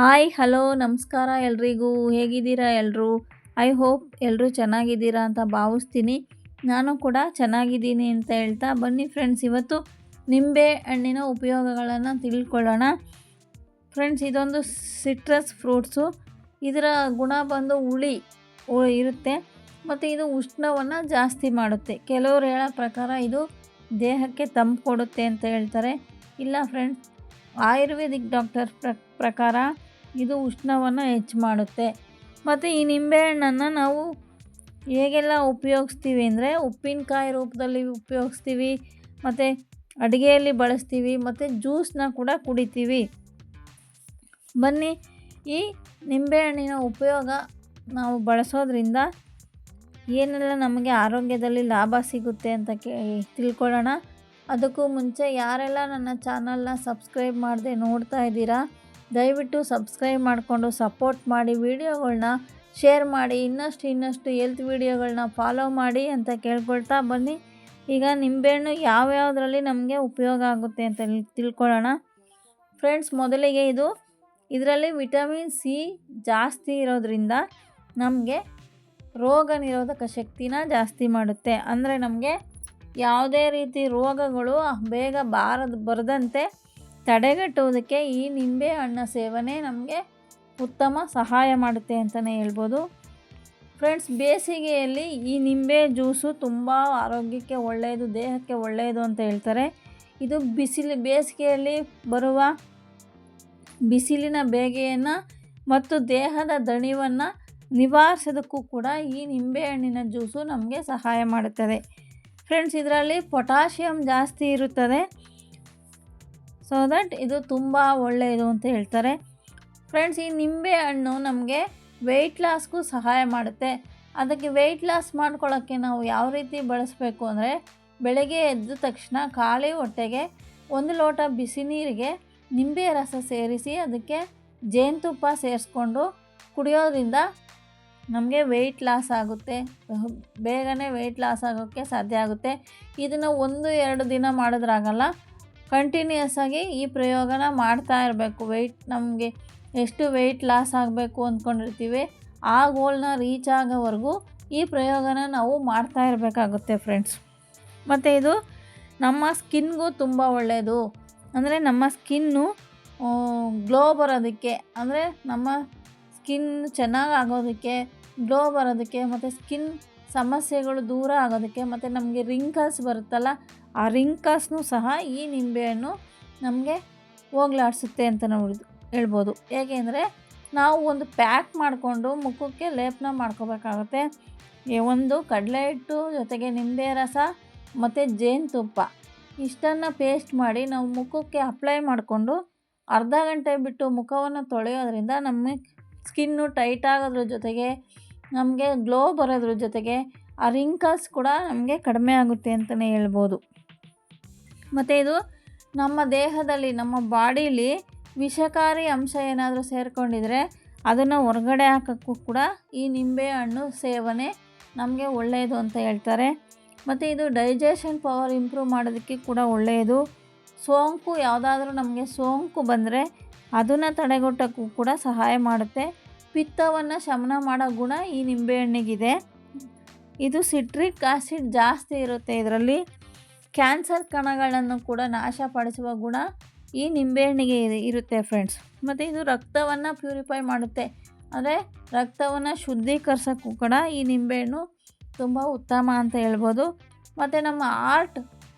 Hi hello ನಮಸ್ಕಾರ ಎಲ್ರಿಗೂ. ಹೇಗಿದ್ದೀರಾ ಎಲ್ಲರೂ? ಐ ಹೋಪ್ ಎಲ್ಲರೂ ಚೆನ್ನಾಗಿದ್ದೀರಾ ಅಂತ ಭಾವಿಸ್ತೀನಿ. ನಾನು ಕೂಡ ಚೆನ್ನಾಗಿದ್ದೀನಿ ಅಂತ ಹೇಳ್ತಾ ಬನ್ನಿ ಫ್ರೆಂಡ್ಸ್, ಇವತ್ತು ನಿಂಬೆ ಹಣ್ಣಿನ ಉಪಯೋಗಗಳನ್ನು ತಿಳ್ಕೊಳ್ಳೋಣ. ಫ್ರೆಂಡ್ಸ್, ಇದೊಂದು ಸಿಟ್ರಸ್ ಫ್ರೂಟ್ಸು. ಇದರ ಗುಣ ಬಂದು ಹುಳಿ ಇರುತ್ತೆ ಮತ್ತು ಇದು ಉಷ್ಣವನ್ನು ಜಾಸ್ತಿ ಮಾಡುತ್ತೆ. ಕೆಲವರು ಹೇಳೋ ಪ್ರಕಾರ ಇದು ದೇಹಕ್ಕೆ ತಂಪು ಕೊಡುತ್ತೆ ಅಂತ ಹೇಳ್ತಾರೆ. ಇಲ್ಲ ಫ್ರೆಂಡ್ಸ್, ಆಯುರ್ವೇದಿಕ್ ಡಾಕ್ಟರ್ ಪ್ರಕಾರ ಇದು ಉಷ್ಣವನ್ನು ಹೆಚ್ಚು ಮಾಡುತ್ತೆ. ಮತ್ತು ಈ ನಿಂಬೆಹಣ್ಣನ್ನು ನಾವು ಹೇಗೆಲ್ಲ ಉಪಯೋಗಿಸ್ತೀವಿ ಅಂದರೆ, ಉಪ್ಪಿನಕಾಯಿ ರೂಪದಲ್ಲಿ ಉಪಯೋಗಿಸ್ತೀವಿ, ಮತ್ತು ಅಡುಗೆಯಲ್ಲಿ ಬಳಸ್ತೀವಿ, ಮತ್ತು ಜ್ಯೂಸನ್ನ ಕೂಡ ಕುಡಿತೀವಿ. ಬನ್ನಿ, ಈ ನಿಂಬೆಹಣ್ಣಿನ ಉಪಯೋಗ ನಾವು ಬಳಸೋದ್ರಿಂದ ಏನೆಲ್ಲ ನಮಗೆ ಆರೋಗ್ಯದಲ್ಲಿ ಲಾಭ ಸಿಗುತ್ತೆ ಅಂತ ತಿಳ್ಕೊಳ್ಳೋಣ. ಅದಕ್ಕೂ ಮುಂಚೆ ಯಾರೆಲ್ಲ ನನ್ನ ಚಾನಲ್ನ ಸಬ್ಸ್ಕ್ರೈಬ್ ಮಾಡದೆ ನೋಡ್ತಾ ಇದ್ದೀರಾ, ದಯವಿಟ್ಟು ಸಬ್ಸ್ಕ್ರೈಬ್ ಮಾಡಿಕೊಂಡು ಸಪೋರ್ಟ್ ಮಾಡಿ, ವಿಡಿಯೋಗಳನ್ನ ಶೇರ್ ಮಾಡಿ, ಇನ್ನಷ್ಟು ಹೆಲ್ತ್ ವಿಡಿಯೋಗಳನ್ನ ಫಾಲೋ ಮಾಡಿ ಅಂತ ಕೇಳ್ಕೊಳ್ತಾ ಬನ್ನಿ. ಈಗ ನಿಂಬೆಹಣ್ಣು ಯಾವ್ಯಾವುದರಲ್ಲಿ ನಮಗೆ ಉಪಯೋಗ ಆಗುತ್ತೆ ಅಂತ ತಿಳ್ಕೊಳ್ಳೋಣ. ಫ್ರೆಂಡ್ಸ್, ಮೊದಲಿಗೆ ಇದರಲ್ಲಿ ವಿಟಮಿನ್ ಸಿ ಜಾಸ್ತಿ ಇರೋದ್ರಿಂದ ನಮಗೆ ರೋಗ ನಿರೋಧಕ ಶಕ್ತಿನ ಜಾಸ್ತಿ ಮಾಡುತ್ತೆ. ಅಂದರೆ ನಮಗೆ ಯಾವುದೇ ರೀತಿ ರೋಗಗಳು ಬೇಗ ಬರದಂತೆ ತಡೆಗಟ್ಟುವುದಕ್ಕೆ ಈ ನಿಂಬೆ ಹಣ್ಣ ಸೇವನೆ ನಮಗೆ ಉತ್ತಮ ಸಹಾಯ ಮಾಡುತ್ತೆ ಅಂತಲೇ ಹೇಳ್ಬೋದು. ಫ್ರೆಂಡ್ಸ್, ಬೇಸಿಗೆಯಲ್ಲಿ ಈ ನಿಂಬೆ ಜ್ಯೂಸು ತುಂಬ ಆರೋಗ್ಯಕ್ಕೆ ಒಳ್ಳೆಯದು, ದೇಹಕ್ಕೆ ಒಳ್ಳೆಯದು ಅಂತ ಹೇಳ್ತಾರೆ. ಇದು ಬೇಸಿಗೆಯಲ್ಲಿ ಬರುವ ಬಿಸಿಲಿನ ಬೇಗೆಯನ್ನು ಮತ್ತು ದೇಹದ ದಣಿವನ್ನು ನಿವಾರಿಸೋದಕ್ಕೂ ಕೂಡ ಈ ನಿಂಬೆಹಣ್ಣಿನ ಜ್ಯೂಸು ನಮಗೆ ಸಹಾಯ ಮಾಡುತ್ತದೆ. ಫ್ರೆಂಡ್ಸ್, ಇದರಲ್ಲಿ ಪೊಟ್ಯಾಷಿಯಮ್ ಜಾಸ್ತಿ ಇರುತ್ತದೆ, ಸೊ ದಟ್ ಇದು ತುಂಬ ಒಳ್ಳೆಯದು ಅಂತ ಹೇಳ್ತಾರೆ. ಫ್ರೆಂಡ್ಸ್, ಈ ನಿಂಬೆಹಣ್ಣು ನಮಗೆ ವೆಯ್ಟ್ ಲಾಸ್ಗೂ ಸಹಾಯ ಮಾಡುತ್ತೆ. ಅದಕ್ಕೆ ವೆಯ್ಟ್ ಲಾಸ್ ಮಾಡ್ಕೊಳ್ಳೋಕ್ಕೆ ನಾವು ಯಾವ ರೀತಿ ಬಳಸಬೇಕು ಅಂದರೆ, ಬೆಳಗ್ಗೆ ಎದ್ದ ತಕ್ಷಣ ಖಾಲಿ ಹೊಟ್ಟೆಗೆ 1 ಲೋಟ ಬಿಸಿ ನೀರಿಗೆ ನಿಂಬೆ ರಸ ಸೇರಿಸಿ ಅದಕ್ಕೆ ಜೇನುತುಪ್ಪ ಸೇರಿಸ್ಕೊಂಡು ಕುಡಿಯೋದ್ರಿಂದ ನಮಗೆ ವೆಯ್ಟ್ ಲಾಸ್ ಆಗುತ್ತೆ, ಬೇಗನೆ ವೆಯ್ಟ್ ಲಾಸ್ ಆಗೋಕ್ಕೆ ಸಾಧ್ಯ ಆಗುತ್ತೆ. ಇದನ್ನು 1-2 ದಿನ ಮಾಡೋದ್ರಾಗಲ್ಲ, ಕಂಟಿನ್ಯೂಯಸ್ ಆಗಿ ಈ ಪ್ರಯೋಗನ ಮಾಡ್ತಾ ಇರಬೇಕು. ನಮಗೆ ಎಷ್ಟು ವೆಯ್ಟ್ ಲಾಸ್ ಆಗಬೇಕು ಅಂದ್ಕೊಂಡಿರ್ತೀವಿ ಆ ಗೋಲ್ನ ರೀಚ್ ಆಗೋವರೆಗೂ ಈ ಪ್ರಯೋಗನ ನಾವು ಮಾಡ್ತಾ ಇರಬೇಕಾಗುತ್ತೆ ಫ್ರೆಂಡ್ಸ್. ಮತ್ತು ಇದು ನಮ್ಮ ಸ್ಕಿನ್ಗೂ ತುಂಬ ಒಳ್ಳೆಯದು. ಅಂದರೆ ನಮ್ಮ ಸ್ಕಿನ್ನು ಗ್ಲೋ ಬರೋದಕ್ಕೆ, ಅಂದರೆ ನಮ್ಮ ಸ್ಕಿನ್ ಚೆನ್ನಾಗಿ ಆಗೋದಕ್ಕೆ, ಗ್ಲೋ ಬರೋದಕ್ಕೆ, ಮತ್ತು ಸ್ಕಿನ್ ಸಮಸ್ಯೆಗಳು ದೂರ ಆಗೋದಕ್ಕೆ, ಮತ್ತು ನಮಗೆ ರಿಂಕಲ್ಸ್ ಬರುತ್ತಲ್ಲ, ಆ ರಿಂಕಲ್ಸ್ನೂ ಸಹ ಈ ನಿಂಬೆಹಣ್ಣು ನಮಗೆ ಹೋಗ್ಲಾಡಿಸುತ್ತೆ ಅಂತ ನಾವು ಹೇಳ್ಬೋದು. ಏಕೆಂದರೆ ನಾವು ಒಂದು ಪ್ಯಾಕ್ ಮಾಡಿಕೊಂಡು ಮುಖಕ್ಕೆ ಲೇಪನ ಮಾಡ್ಕೋಬೇಕಾಗುತ್ತೆ. ಒಂದು ಕಡಲೆ ಹಿಟ್ಟು ಜೊತೆಗೆ ನಿಂಬೆ ರಸ ಮತ್ತು ಜೇನುತುಪ್ಪ ಇಷ್ಟನ್ನು ಪೇಸ್ಟ್ ಮಾಡಿ ನಾವು ಮುಖಕ್ಕೆ ಅಪ್ಲೈ ಮಾಡಿಕೊಂಡು ಅರ್ಧ ಗಂಟೆ ಬಿಟ್ಟು ಮುಖವನ್ನು ತೊಳೆಯೋದ್ರಿಂದ ನಮ್ಮ ಸ್ಕಿನ್ನು ಟೈಟ್ ಆಗೋದ್ರ ಜೊತೆಗೆ ನಮಗೆ ಗ್ಲೋ ಬರೋದ್ರ ಜೊತೆಗೆ ಆ ರಿಂಕಲ್ಸ್ ಕೂಡ ನಮಗೆ ಕಡಿಮೆ ಆಗುತ್ತೆ ಅಂತಲೇ ಹೇಳ್ಬೋದು. ಮತ್ತು ಇದು ನಮ್ಮ ದೇಹದಲ್ಲಿ, ನಮ್ಮ ಬಾಡೀಲಿ ವಿಷಕಾರಿ ಅಂಶ ಏನಾದರೂ ಸೇರಿಕೊಂಡಿದ್ರೆ ಅದನ್ನು ಹೊರಗಡೆ ಹಾಕೋಕ್ಕೂ ಕೂಡ ಈ ನಿಂಬೆಹಣ್ಣು ಸೇವನೆ ನಮಗೆ ಒಳ್ಳೆಯದು ಅಂತ ಹೇಳ್ತಾರೆ. ಮತ್ತು ಇದು ಡೈಜೆಷನ್ ಪವರ್ ಇಂಪ್ರೂವ್ ಮಾಡೋದಕ್ಕೆ ಕೂಡ ಒಳ್ಳೆಯದು. ಸೋಂಕು ಯಾವುದಾದ್ರೂ ನಮಗೆ ಸೋಂಕು ಬಂದರೆ ಅದನ್ನು ತಡೆಗಟ್ಟೋಕ್ಕೂ ಕೂಡ ಸಹಾಯ ಮಾಡುತ್ತೆ. ಪಿತ್ತವನ್ನು ಶಮನ ಮಾಡೋ ಗುಣ ಈ ನಿಂಬೆಹಣ್ಣಿಗಿದೆ. ಇದು ಸಿಟ್ರಿಕ್ ಆಸಿಡ್ ಜಾಸ್ತಿ ಇರುತ್ತೆ ಇದರಲ್ಲಿ. ಕ್ಯಾನ್ಸರ್ ಕಣಗಳನ್ನು ಕೂಡ ನಾಶಪಡಿಸುವ ಗುಣ ಈ ನಿಂಬೆಹಣ್ಣಿಗೆ ಇರುತ್ತೆ ಫ್ರೆಂಡ್ಸ್. ಮತ್ತು ಇದು ರಕ್ತವನ್ನು ಪ್ಯೂರಿಫೈ ಮಾಡುತ್ತೆ, ಅಂದರೆ ರಕ್ತವನ್ನು ಶುದ್ಧೀಕರಿಸೋಕ್ಕೂ ಕೂಡ ಈ ನಿಂಬೆಹಣ್ಣು ತುಂಬ ಉತ್ತಮ ಅಂತ ಹೇಳ್ಬೋದು. ಮತ್ತು ನಮ್ಮ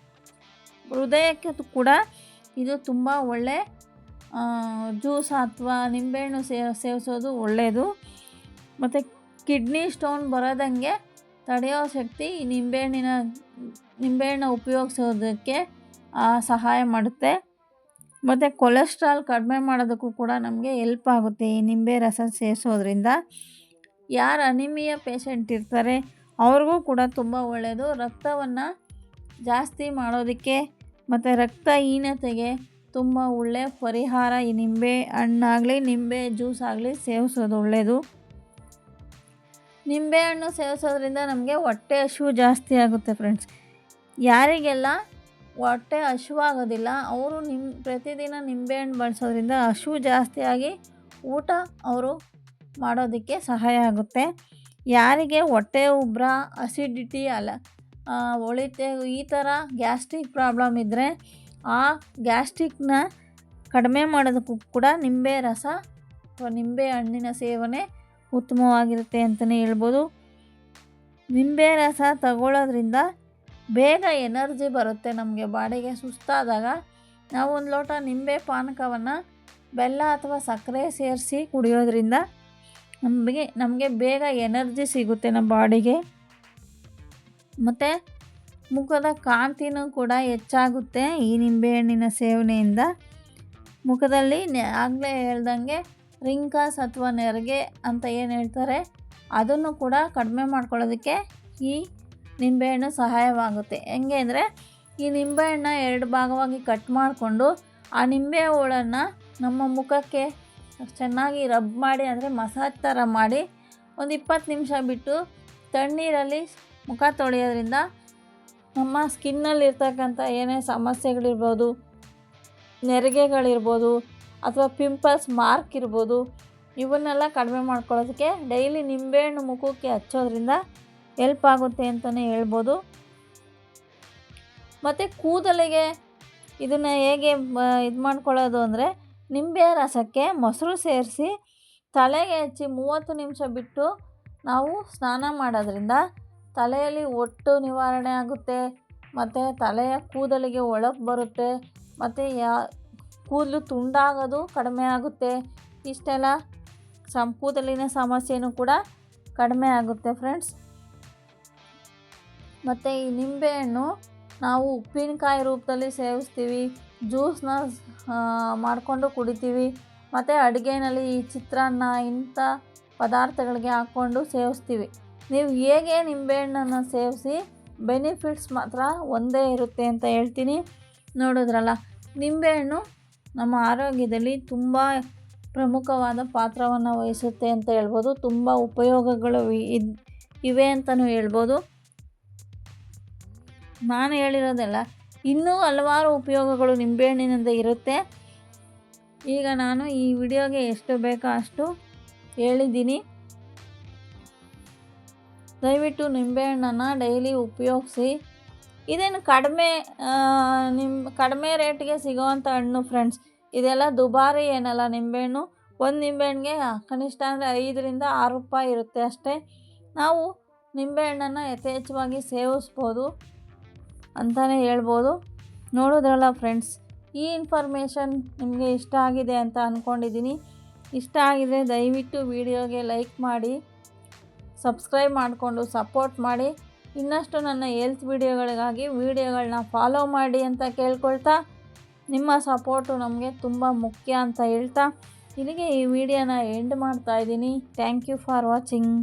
ಹೃದಯಕ್ಕೆ ಕೂಡ ಇದು ತುಂಬ ಒಳ್ಳೆ ಜ್ಯೂಸ್ ಅಥವಾ ನಿಂಬೆಹಣ್ಣು ಸೇವಿಸೋದು ಒಳ್ಳೆಯದು. ಮತ್ತು ಕಿಡ್ನಿ ಸ್ಟೋನ್ ಬರೋದಂಗೆ ತಡೆಯೋ ಶಕ್ತಿ ಈ ನಿಂಬೆಹಣ್ಣು ಉಪಯೋಗಿಸೋದಕ್ಕೆ ಸಹಾಯ ಮಾಡುತ್ತೆ. ಮತ್ತು ಕೊಲೆಸ್ಟ್ರಾಲ್ ಕಡಿಮೆ ಮಾಡೋದಕ್ಕೂ ಕೂಡ ನಮಗೆ ಹೆಲ್ಪ್ ಆಗುತ್ತೆ ಈ ನಿಂಬೆ ರಸ ಸೇವಿಸೋದ್ರಿಂದ. ಯಾರು ಅನಿಮಿಯಾ ಪೇಷಂಟ್ ಇರ್ತಾರೆ ಅವ್ರಿಗೂ ಕೂಡ ತುಂಬ ಒಳ್ಳೆಯದು. ರಕ್ತವನ್ನು ಜಾಸ್ತಿ ಮಾಡೋದಕ್ಕೆ ಮತ್ತು ರಕ್ತಹೀನತೆಗೆ ತುಂಬ ಒಳ್ಳೆಯ ಪರಿಹಾರ ಈ ನಿಂಬೆ ಹಣ್ಣಾಗಲಿ ನಿಂಬೆ ಜ್ಯೂಸ್ ಆಗಲಿ ಸೇವಿಸೋದು ಒಳ್ಳೆಯದು. ನಿಂಬೆಹಣ್ಣು ಸೇವಿಸೋದ್ರಿಂದ ನಮಗೆ ಹೊಟ್ಟೆ ಹಸಿವು ಜಾಸ್ತಿ ಆಗುತ್ತೆ ಫ್ರೆಂಡ್ಸ್. ಯಾರಿಗೆಲ್ಲ ಹೊಟ್ಟೆ ಹಸಿವಾಗೋದಿಲ್ಲ ಅವರು ಪ್ರತಿದಿನ ನಿಂಬೆಹಣ್ಣು ಬಳಸೋದ್ರಿಂದ ಹಸಿವು ಜಾಸ್ತಿ ಆಗಿ ಊಟ ಅವರು ಮಾಡೋದಕ್ಕೆ ಸಹಾಯ ಆಗುತ್ತೆ. ಯಾರಿಗೆ ಹೊಟ್ಟೆ ಉಬ್ಬರ, ಅಸಿಡಿಟಿ, ಒಳಿತೆ ಈ ಥರ ಗ್ಯಾಸ್ಟ್ರಿಕ್ ಪ್ರಾಬ್ಲಮ್ ಇದ್ದರೆ ಆ ಗ್ಯಾಸ್ಟ್ರಿಕ್ನ ಕಡಿಮೆ ಮಾಡೋದಕ್ಕೂ ಕೂಡ ನಿಂಬೆ ರಸ ಅಥವಾ ನಿಂಬೆ ಹಣ್ಣಿನ ಸೇವನೆ ಉತ್ತಮವಾಗಿರುತ್ತೆ ಅಂತಲೇ ಹೇಳ್ಬೋದು. ನಿಂಬೆ ರಸ ತಗೊಳ್ಳೋದ್ರಿಂದ ಬೇಗ ಎನರ್ಜಿ ಬರುತ್ತೆ ನಮಗೆ. ಬಾಡಿಗೆ ಸುಸ್ತಾದಾಗ ನಾವು ಒಂದು ಲೋಟ ನಿಂಬೆ ಪಾನಕವನ್ನು ಬೆಲ್ಲ ಅಥವಾ ಸಕ್ಕರೆ ಸೇರಿಸಿ ಕುಡಿಯೋದ್ರಿಂದ ನಮಗೆ ಬೇಗ ಎನರ್ಜಿ ಸಿಗುತ್ತೆ ನಮ್ಮ ಬಾಡಿಗೆ. ಮತ್ತು ಮುಖದ ಕಾಂತಿನೂ ಕೂಡ ಹೆಚ್ಚಾಗುತ್ತೆ ಈ ನಿಂಬೆಹಣ್ಣಿನ ಸೇವನೆಯಿಂದ. ಮುಖದಲ್ಲಿ ಆಗಲೇ ಹೇಳ್ದಂಗೆ ರಿಂಕಲ್ಸ್ ಅಥವಾ ನೆರಿಗೆ ಅಂತ ಏನು ಹೇಳ್ತಾರೆ ಅದನ್ನು ಕೂಡ ಕಡಿಮೆ ಮಾಡ್ಕೊಳ್ಳೋದಕ್ಕೆ ಈ ನಿಂಬೆಹಣ್ಣು ಸಹಾಯವಾಗುತ್ತೆ. ಹೆಂಗೆ ಅಂದರೆ ಈ ನಿಂಬೆಹಣ್ಣ 2 ಭಾಗವಾಗಿ ಕಟ್ ಮಾಡಿಕೊಂಡು ಆ ನಿಂಬೆ ಹೋಳನ್ನು ನಮ್ಮ ಮುಖಕ್ಕೆ ಚೆನ್ನಾಗಿ ರಬ್ ಮಾಡಿ, ಅಂದರೆ ಮಸಾಜ್ ಥರ ಮಾಡಿ ಒಂದು 20 ನಿಮಿಷ ಬಿಟ್ಟು ತಣ್ಣೀರಲ್ಲಿ ಮುಖ ತೊಳೆಯೋದ್ರಿಂದ ನಮ್ಮ ಸ್ಕಿನ್ನಲ್ಲಿರ್ತಕ್ಕಂಥ ಏನೇ ಸಮಸ್ಯೆಗಳಿರ್ಬೋದು, ನೆರಿಗೆಗಳಿರ್ಬೋದು ಅಥವಾ ಪಿಂಪಲ್ಸ್ ಮಾರ್ಕ್ ಇರ್ಬೋದು, ಇವನ್ನೆಲ್ಲ ಕಡಿಮೆ ಮಾಡ್ಕೊಳ್ಳೋದಕ್ಕೆ ಡೈಲಿ ನಿಂಬೆಹಣ್ಣು ಮುಖಕ್ಕೆ ಹಚ್ಚೋದ್ರಿಂದ ಹೆಲ್ಪ್ ಆಗುತ್ತೆ ಅಂತಲೇ ಹೇಳ್ಬೋದು. ಮತ್ತು ಕೂದಲಿಗೆ ಇದನ್ನು ಹೇಗೆ ಇದು ಮಾಡ್ಕೊಳ್ಳೋದು ಅಂದರೆ ನಿಂಬೆ ರಸಕ್ಕೆ ಮೊಸರು ಸೇರಿಸಿ ತಲೆಗೆ ಹಚ್ಚಿ 30 ನಿಮಿಷ ಬಿಟ್ಟು ನಾವು ಸ್ನಾನ ಮಾಡೋದ್ರಿಂದ ತಲೆಯಲ್ಲಿ ಒಟ್ಟು ನಿವಾರಣೆ ಆಗುತ್ತೆ. ಮತ್ತು ತಲೆಯ ಕೂದಲಿಗೆ ಹೊಳಪು ಬರುತ್ತೆ. ಮತ್ತು ಕೂದಲು ತುಂಡಾಗೋದು ಕಡಿಮೆ ಆಗುತ್ತೆ. ಇಷ್ಟೆಲ್ಲ ಕೂದಲಿನ ಸಮಸ್ಯೆನೂ ಕೂಡ ಕಡಿಮೆ ಆಗುತ್ತೆ ಫ್ರೆಂಡ್ಸ್. ಮತ್ತು ಈ ನಿಂಬೆಹಣ್ಣು ನಾವು ಉಪ್ಪಿನಕಾಯಿ ರೂಪದಲ್ಲಿ ಸೇವಿಸ್ತೀವಿ, ಜ್ಯೂಸ್ನ ಮಾಡಿಕೊಂಡು ಕುಡಿತೀವಿ, ಮತ್ತು ಅಡುಗೆಯಲ್ಲಿ ಈ ಚಿತ್ರಾನ್ನ ಇಂಥ ಪದಾರ್ಥಗಳಿಗೆ ಹಾಕ್ಕೊಂಡು ಸೇವಿಸ್ತೀವಿ. ನೀವು ಹೇಗೆ ನಿಂಬೆಹಣ್ಣನ್ನು ಸೇವಿಸಿ ಬೆನಿಫಿಟ್ಸ್ ಮಾತ್ರ ಒಂದೇ ಇರುತ್ತೆ ಅಂತ ಹೇಳ್ತೀನಿ. ನೋಡಿದ್ರಲ್ಲ, ನಿಂಬೆಹಣ್ಣು ನಮ್ಮ ಆರೋಗ್ಯದಲ್ಲಿ ತುಂಬ ಪ್ರಮುಖವಾದ ಪಾತ್ರವನ್ನು ವಹಿಸುತ್ತೆ ಅಂತ ಹೇಳ್ಬೋದು. ತುಂಬ ಉಪಯೋಗಗಳು ಇವೆ ಅಂತಲೂ ಹೇಳ್ಬೋದು. ನಾನು ಹೇಳಿರೋದೆಲ್ಲ ಇನ್ನೂ ಹಲವಾರು ಉಪಯೋಗಗಳು ನಿಂಬೆಹಣ್ಣಿನಿಂದ ಇರುತ್ತೆ. ಈಗ ನಾನು ಈ ವಿಡಿಯೋಗೆ ಎಷ್ಟು ಬೇಕೋ ಅಷ್ಟು ಹೇಳಿದ್ದೀನಿ. ದಯವಿಟ್ಟು ನಿಂಬೆಹಣ್ಣನ್ನು ಡೈಲಿ ಉಪಯೋಗಿಸಿ. ಇದೇನು ಕಡಿಮೆ ರೇಟ್ಗೆ ಸಿಗೋವಂಥ ಹಣ್ಣು ಫ್ರೆಂಡ್ಸ್. ಇದೆಲ್ಲ ದುಬಾರಿ ಏನಲ್ಲ ನಿಂಬೆಹಣ್ಣು. ಒಂದು ನಿಂಬೆಹಣ್ಣಿಗೆ ಕನಿಷ್ಠ ಅಂದರೆ 5ರಿಂದ 6 ರೂಪಾಯಿ ಇರುತ್ತೆ ಅಷ್ಟೇ. ನಾವು ನಿಂಬೆಹಣ್ಣನ್ನು ಯಥೇಚ್ಛವಾಗಿ ಸೇವಿಸ್ಬೋದು ಅಂತಲೇ ಹೇಳ್ಬೋದು. ನೋಡಿದ್ರಲ್ಲ ಫ್ರೆಂಡ್ಸ್, ಈ ಇನ್ಫಾರ್ಮೇಷನ್ ನಿಮಗೆ ಇಷ್ಟ ಆಗಿದೆ ಅಂತ ಅಂದ್ಕೊಂಡಿದ್ದೀನಿ. ಇಷ್ಟ ಆಗಿದರೆ ದಯವಿಟ್ಟು ವಿಡಿಯೋಗೆ ಲೈಕ್ ಮಾಡಿ, ಸಬ್ಸ್ಕ್ರೈಬ್ ಮಾಡಿಕೊಂಡು ಸಪೋರ್ಟ್ ಮಾಡಿ. ಇನ್ನಷ್ಟು ನನ್ನ ಹೆಲ್ತ್ ವಿಡಿಯೋಗಳಿಗಾಗಿ ವಿಡಿಯೋಗಳನ್ನ ಫಾಲೋ ಮಾಡಿ ಅಂತ ಕೇಳ್ಕೊಳ್ತಾ, ನಿಮ್ಮ ಸಪೋರ್ಟು ನಮಗೆ ತುಂಬ ಮುಖ್ಯ ಅಂತ ಹೇಳ್ತಾ ಇಲ್ಲಿಗೆ ಈ ವಿಡಿಯೋನ ಎಂಡ್ ಮಾಡ್ತಾಯಿದ್ದೀನಿ. Thank you for watching.